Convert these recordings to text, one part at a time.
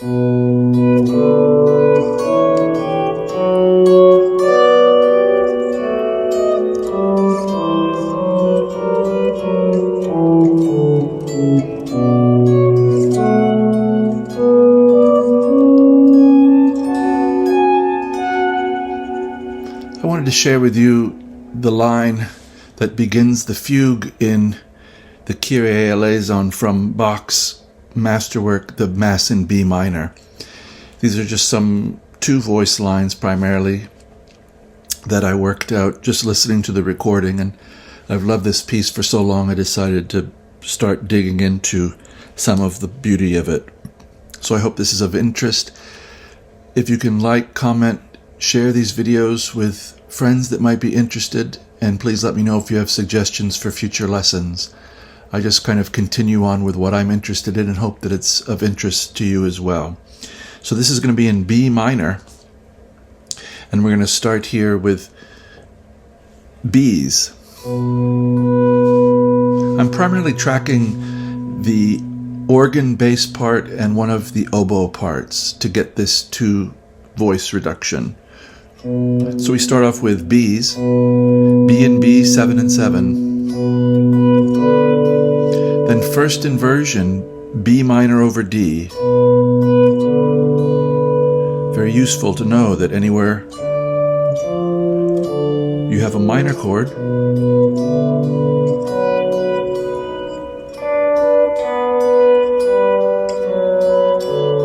I wanted to share with you the line that begins the fugue in the Kyrie Eleison from Bach's Masterwork, the Mass in B minor. These are just some two-voice lines primarily that I worked out just listening to the recording, and I've loved this piece for so long I decided to start digging into some of the beauty of it. So I hope this is of interest. If you can like, comment, share these videos with friends that might be interested, and please let me know if you have suggestions for future lessons. I just kind of continue on with what I'm interested in and hope that it's of interest to you as well. So this is going to be in B minor, and we're going to start here with B's. I'm primarily tracking the organ bass part and one of the oboe parts to get this two-voice reduction. So we start off with B's, B and B, 7 and 7. Then first inversion, B minor over D. Very useful to know that anywhere you have a minor chord,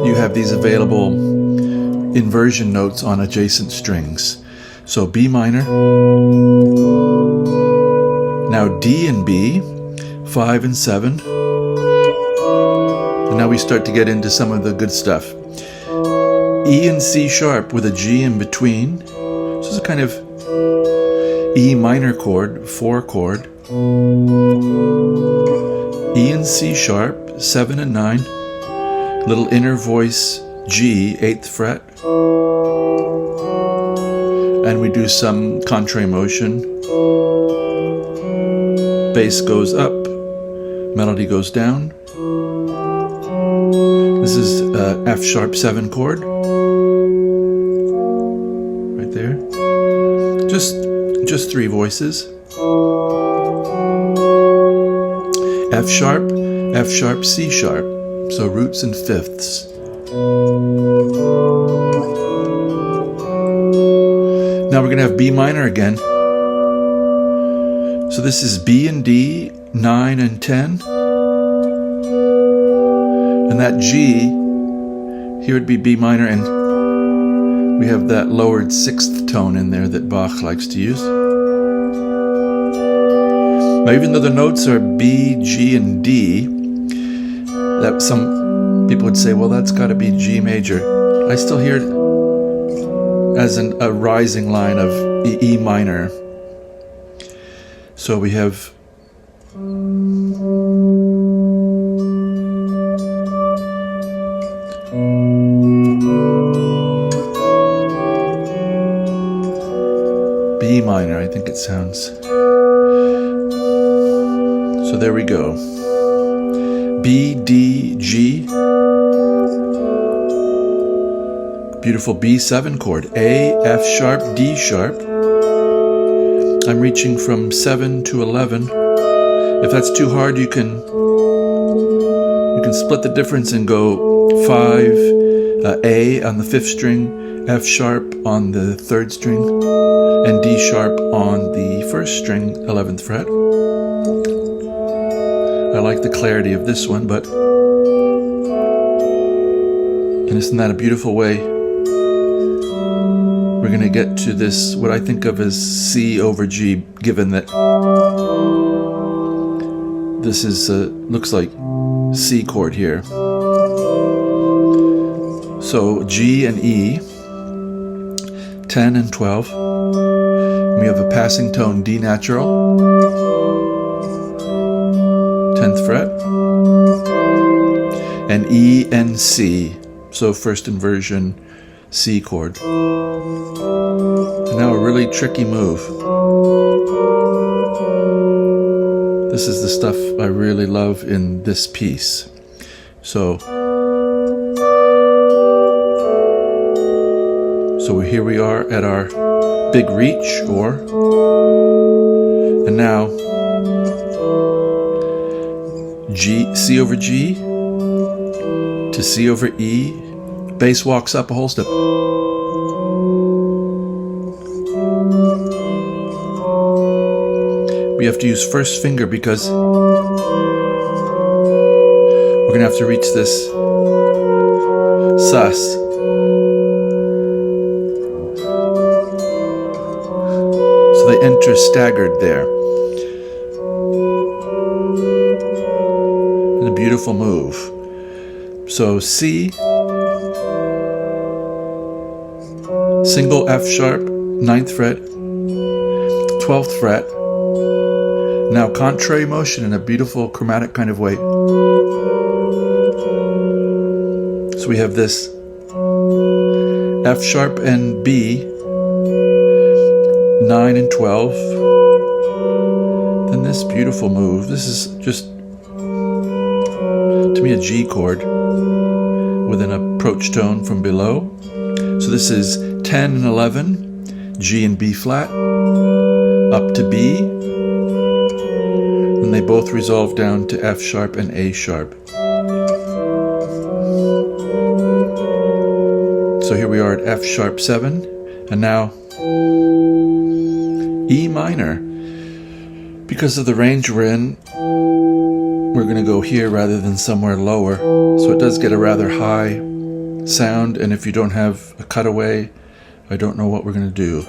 you have these available inversion notes on adjacent strings. So B minor, now D and B, 5 and 7, and now we start to get into some of the good stuff. E and C sharp with a G in between. So it's a kind of E minor chord, 4 chord. E and C sharp, 7 and 9, little inner voice G, 8th fret, and we do some contrae motion. Bass goes up, melody goes down. This is F sharp 7 chord, right there. Just 3 voices. F sharp, C sharp, so roots and fifths. Now we're going to have B minor again. So this is B and D, 9 and 10. And that G, here would be B minor, and we have that lowered 6th tone in there that Bach likes to use. Now even though the notes are B, G, and D, that some people would say, well, that's got to be G major. I still hear it as a rising line of E minor. So we have B minor, I think it sounds. So there we go. B, D, G. Beautiful B7 chord. A, F sharp, D sharp. I'm reaching from 7 to 11. If that's too hard, you can split the difference and go 5, A on the 5th string, F sharp on the 3rd string, and D sharp on the 1st string, 11th fret. I like the clarity of this one, and isn't that a beautiful way? We're going to get to this, what I think of as C over G, given that this is looks like C chord here. So G and E, 10 and 12. We have a passing tone D natural, 10th fret, and E and C, so first inversion C chord. And now a really tricky move. This is the stuff I really love in this piece. So So here we are at our big reach, and now C over G to C over E. Bass walks up a whole step. We have to use first finger because we're going to have to reach this sus. So they enter staggered there. And a beautiful move. So C, single F sharp, 9th fret, 12th fret. Now contrary motion in a beautiful chromatic kind of way. So we have this F sharp and B, 9 and 12. Then this beautiful move. This is just, to me, a G chord with an approach tone from below. So this is 10 and 11, G and B flat, up to B. And they both resolve down to F sharp and A sharp. So here we are at F sharp 7, and now E minor. Because of the range we're in, we're going to go here rather than somewhere lower. So it does get a rather high sound, and if you don't have a cutaway, I don't know what we're going to do.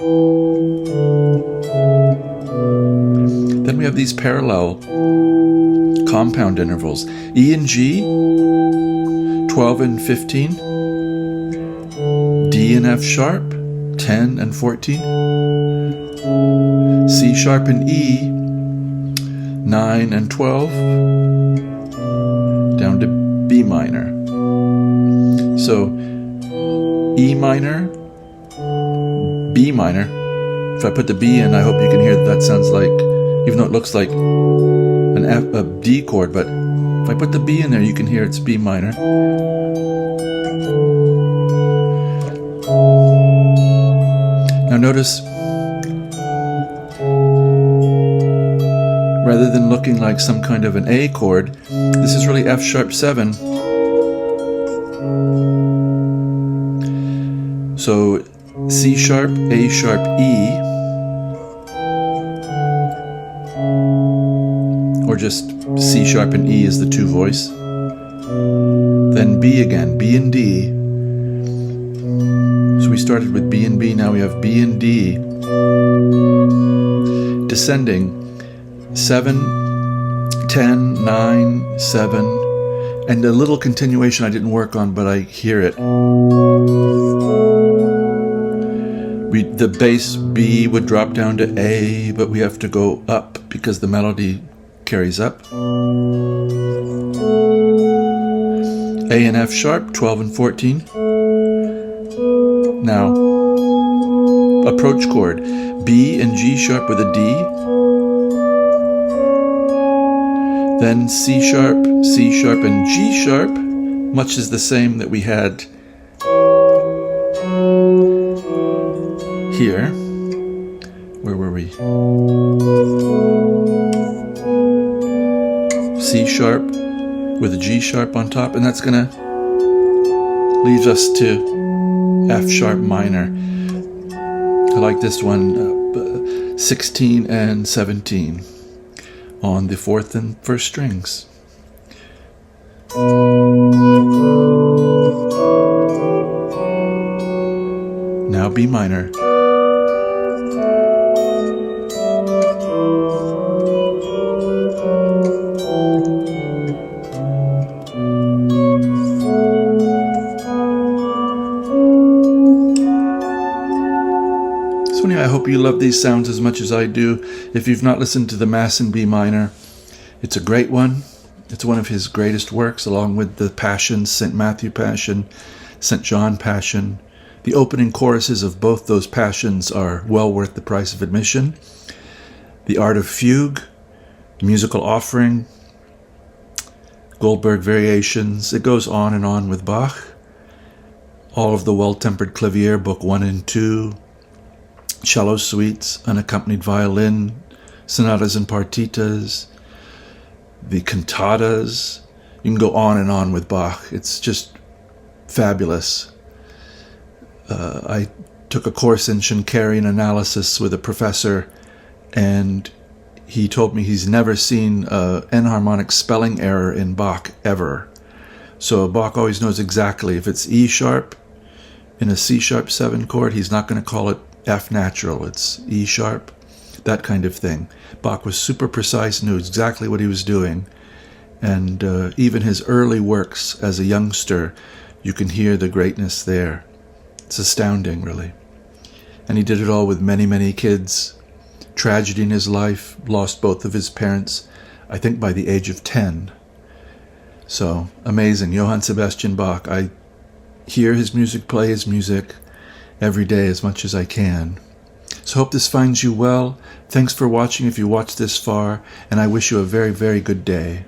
Then we have these parallel compound intervals. E and G, 12 and 15. D and F sharp, 10 and 14. C sharp and E, 9 and 12. Down to B minor. So E minor, B minor. If I put the B in, I hope you can hear that sounds like, even though it looks like a D chord, but if I put the B in there, you can hear it's B minor. Now notice, rather than looking like some kind of an A chord, this is really F sharp 7. So C sharp, A sharp, E, or just C sharp and E is the two voice. Then B again, B and D. So we started with B and B, now we have B and D. Descending 7, 10, 9, 7, and a little continuation I didn't work on, but I hear it. The bass B would drop down to A, but we have to go up because the melody carries up. A and F sharp, 12 and 14. Now, approach chord, B and G sharp with a D. Then C sharp, and G sharp, much is the same that we had here. Where were we? C sharp with a G sharp on top, and that's gonna leave us to F sharp minor. I like this one, 16 and 17 on the 4th and 1st strings. Now B minor. I hope you love these sounds as much as I do. If you've not listened to the Mass in B minor, it's a great one. It's one of his greatest works, along with the Passions, St. Matthew Passion, St. John Passion. The opening choruses of both those Passions are well worth the price of admission. The Art of Fugue, Musical Offering, Goldberg Variations. It goes on and on with Bach. all of the Well-Tempered Clavier, Book 1 and 2, cello suites, unaccompanied violin, sonatas and partitas, the cantatas. You can go on and on with Bach. It's just fabulous. I took a course in Schenkerian analysis with a professor, and he told me he's never seen an enharmonic spelling error in Bach ever. So Bach always knows exactly if it's E sharp in a C sharp 7 chord, he's not going to call it F natural. It's E sharp, that kind of thing. Bach was super precise, knew exactly what he was doing. And even his early works as a youngster, you can hear the greatness there. It's astounding, really. And he did it all with many, many kids. Tragedy in his life, lost both of his parents, I think by the age of 10. So, amazing. Johann Sebastian Bach. I hear his music, play his music every day as much as I can. So hope this finds you well. Thanks for watching if you watched this far, and I wish you a very, very good day.